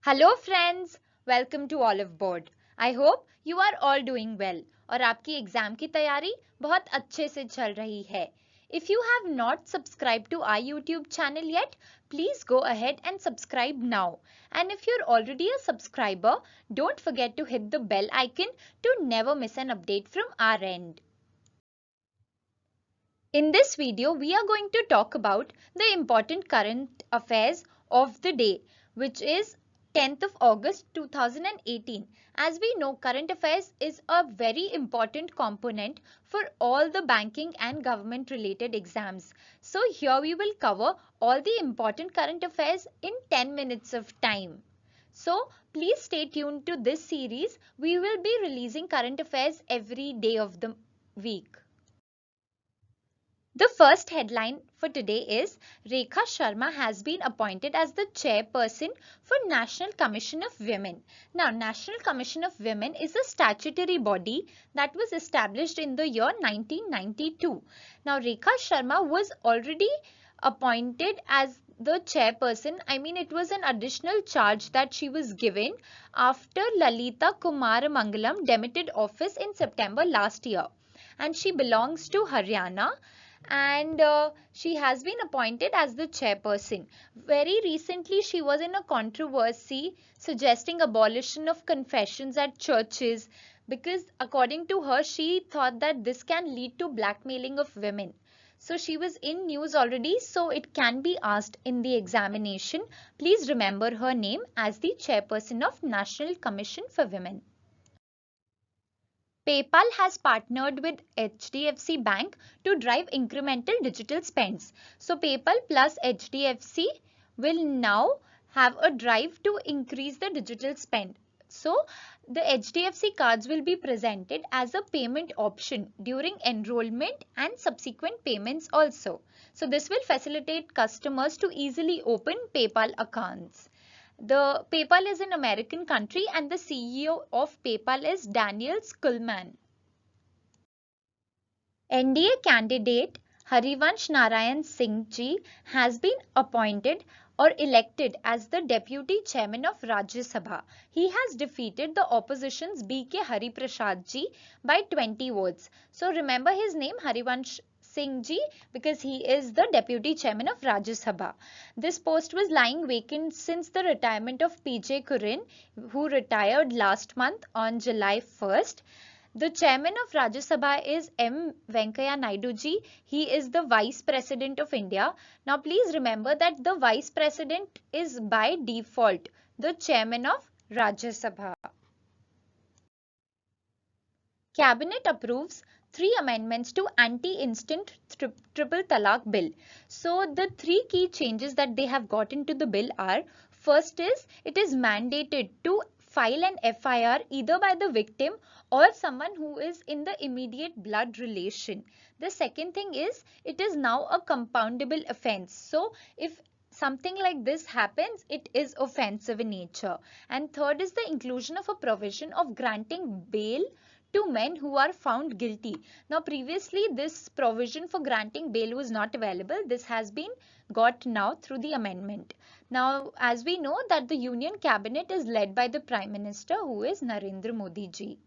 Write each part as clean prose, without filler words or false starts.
Hello friends, welcome to Oliveboard. I hope you are all doing well और आपकी exam की तैयारी बहुत अच्छे से चल रही है. If you have not subscribed to our YouTube channel yet, please go ahead and subscribe now. And if you're already a subscriber, don't forget to hit the bell icon to never miss an update from our end. In this video, we are going to talk about the important current affairs of the day, which is 10th of August 2018. As we know, current affairs is a very important component for all the banking and government related exams. So here we will cover all the important current affairs in 10 minutes of time. So please stay tuned to this series. We will be releasing current affairs every day of the week. The first headline for today is Rekha Sharma has been appointed as the chairperson for National Commission of Women. Now, National Commission of Women is a statutory body that was established in the year 1992. Now, Rekha Sharma was already appointed as the chairperson. I mean, it was an additional charge that she was given after Lalita Kumaramangalam demitted office in September last year. And she belongs to Haryana. And she has been appointed as the chairperson. Very recently, she was in a controversy suggesting abolition of confessions at churches because according to her, she thought that this can lead to blackmailing of women. So she was in news already, so it can be asked in the examination. Please remember her name as the chairperson of National Commission for Women. PayPal has partnered with HDFC Bank to drive incremental digital spends. So PayPal plus HDFC will now have a drive to increase the digital spend. So the HDFC cards will be presented as a payment option during enrollment and subsequent payments also. So this will facilitate customers to easily open PayPal accounts. The PayPal is an American country and the CEO of PayPal is Daniel Schulman. NDA candidate Harivansh Singh ji has been appointed or elected as the Deputy Chairman of Rajya Sabha. He has defeated the opposition's B.K. Hariprasad ji by 20 votes. So remember his name Harivansh Singh ji because he is the Deputy Chairman of Rajya Sabha. This post was lying vacant since the retirement of P.J. Kurin, who retired last month on July 1st. The Chairman of Rajya Sabha is M. Venkaiah Naidu ji. He is the Vice President of India. Now please remember that the Vice President is by default the Chairman of Rajya Sabha. Cabinet approves 3 amendments to anti-instant triple talaq bill. So the 3 key changes that they have got into the bill are, first is it is mandated to file an FIR either by the victim or someone who is in the immediate blood relation. The second thing is it is now a compoundable offense. So if something like this happens, it is offensive in nature. And third is the inclusion of a provision of granting bail to men who are found guilty. Now previously this provision for granting bail was not available. This has been got now through the amendment. Now as we know that the Union Cabinet is led by the Prime Minister, who is Narendra Modi ji.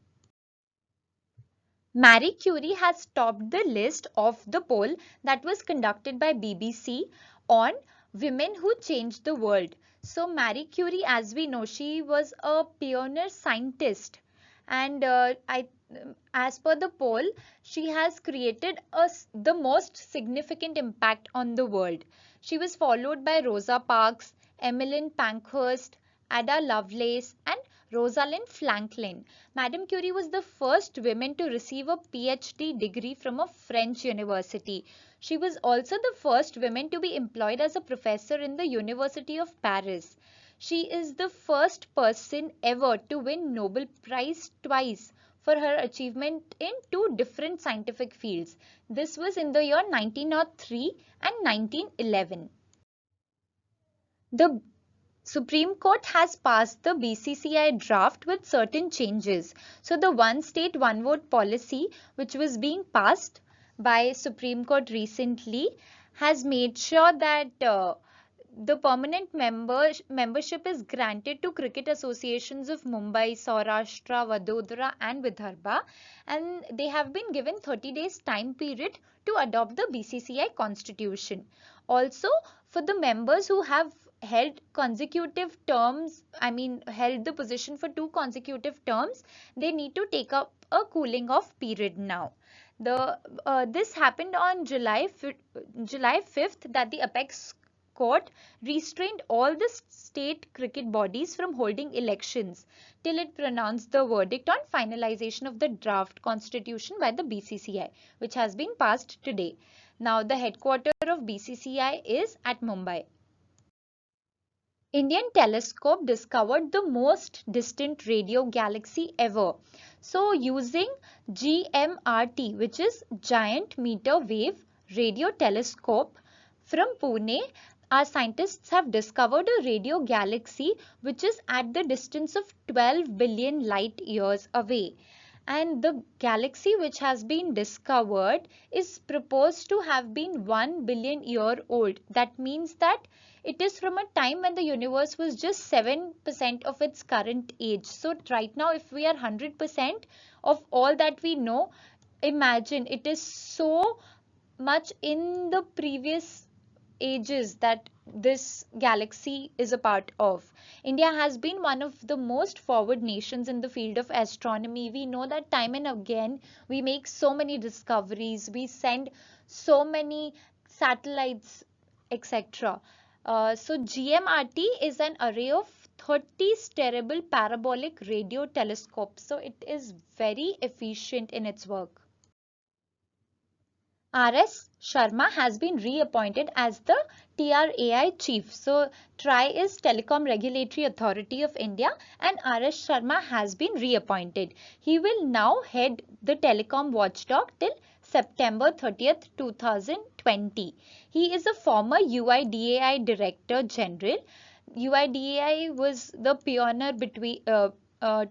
Marie Curie has topped the list of the poll that was conducted by BBC on women who changed the world. So Marie Curie, as we know, she was a pioneer scientist, and as per the poll, she has created the most significant impact on the world. She was followed by Rosa Parks, Emmeline Pankhurst, Ada Lovelace and Rosalind Franklin. Madame Curie was the first woman to receive a PhD degree from a French university. She was also the first woman to be employed as a professor in the University of Paris. She is the first person ever to win Nobel Prize twice for her achievement in 2 different scientific fields. This was in the year 1903 and 1911. The Supreme Court has passed the BCCI draft with certain changes. So the one state one vote policy, which was being passed by Supreme Court recently, has made sure that the permanent membership is granted to cricket associations of Mumbai, Saurashtra, Vadodara and Vidarbha, and they have been given 30 days time period to adopt the BCCI constitution. Also, for the members who have held consecutive terms, held the position for 2 consecutive terms, they need to take up a cooling off period now. This happened on July 5th, that the apex court restrained all the state cricket bodies from holding elections till it pronounced the verdict on finalization of the draft constitution by the BCCI, which has been passed today. Now the headquarters of BCCI is at Mumbai. Indian telescope discovered the most distant radio galaxy ever. So using GMRT, which is Giant Meter Wave Radio Telescope from Pune, our scientists have discovered a radio galaxy which is at the distance of 12 billion light years away. And the galaxy which has been discovered is proposed to have been 1 billion year old. That means that it is from a time when the universe was just 7% of its current age. So right now, if we are 100% of all that we know, imagine it is so much in the previous ages that this galaxy is a part of. India has been one of the most forward nations in the field of astronomy. We know that time and again we make so many discoveries, we send so many satellites, etc. So GMRT is an array of 30 steerable parabolic radio telescopes. So it is very efficient in its work. R.S. Sharma has been reappointed as the TRAI chief. So TRAI is Telecom Regulatory Authority of India, and R.S. Sharma has been reappointed. He will now head the telecom watchdog till September 30th, 2020. He is a former UIDAI Director General. UIDAI was the pioneer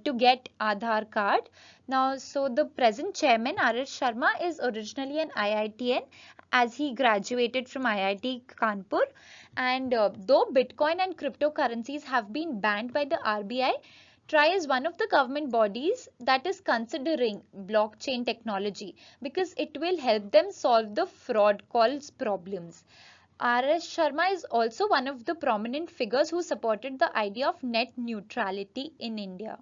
to get Aadhaar card. Now, so the present chairman R.S. Sharma is originally an IITN, as he graduated from IIT Kanpur, and though Bitcoin and cryptocurrencies have been banned by the RBI, TRAI is one of the government bodies that is considering blockchain technology because it will help them solve the fraud calls problems. R.S. Sharma is also one of the prominent figures who supported the idea of net neutrality in India.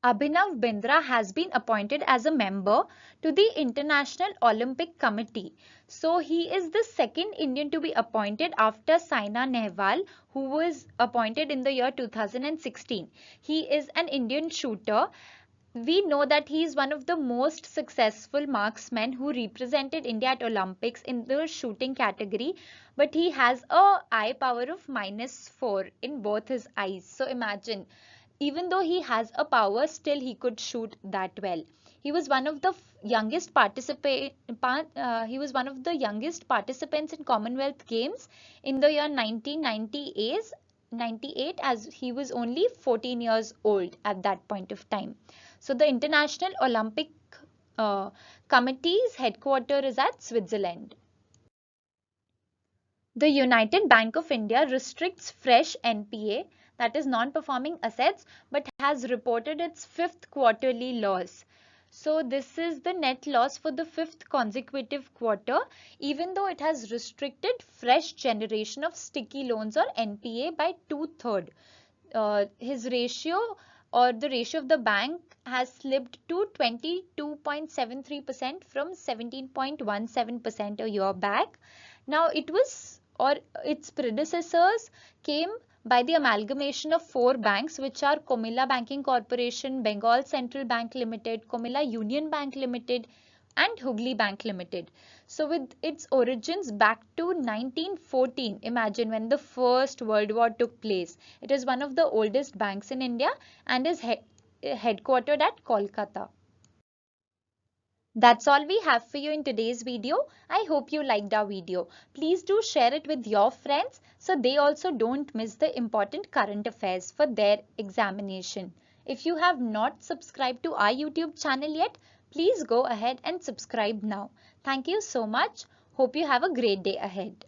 Abhinav Bindra has been appointed as a member to the International Olympic Committee. So he is the second Indian to be appointed after Saina Nehwal, who was appointed in the year 2016. He is an Indian shooter. We know that he is one of the most successful marksmen who represented India at Olympics in the shooting category, but he has a eye power of -4 in both his eyes. So imagine, even though he has a power, still he could shoot that well. He was one of the youngest participants in Commonwealth Games in the year 1998, as he was only 14 years old at that point of time. So the International Olympic Committee's headquarters is at Switzerland. The United Bank of India restricts fresh NPA, that is non-performing assets, but has reported its 5th quarterly loss. So this is the net loss for the 5th consecutive quarter, even though it has restricted fresh generation of sticky loans or NPA by 2/3. His ratio, or the ratio of the bank, has slipped to 22.73% from 17.17% a year back. Now its predecessors came by the amalgamation of 4 banks, which are Comilla Banking Corporation, Bengal Central Bank Limited, Comilla Union Bank Limited and Hooghly Bank Limited. So with its origins back to 1914, imagine, when the First World War took place. It is one of the oldest banks in India and is headquartered at Kolkata. That's all we have for you in today's video. I hope you liked our video. Please do share it with your friends so they also don't miss the important current affairs for their examination. If you have not subscribed to our YouTube channel yet, please go ahead and subscribe now. Thank you so much. Hope you have a great day ahead.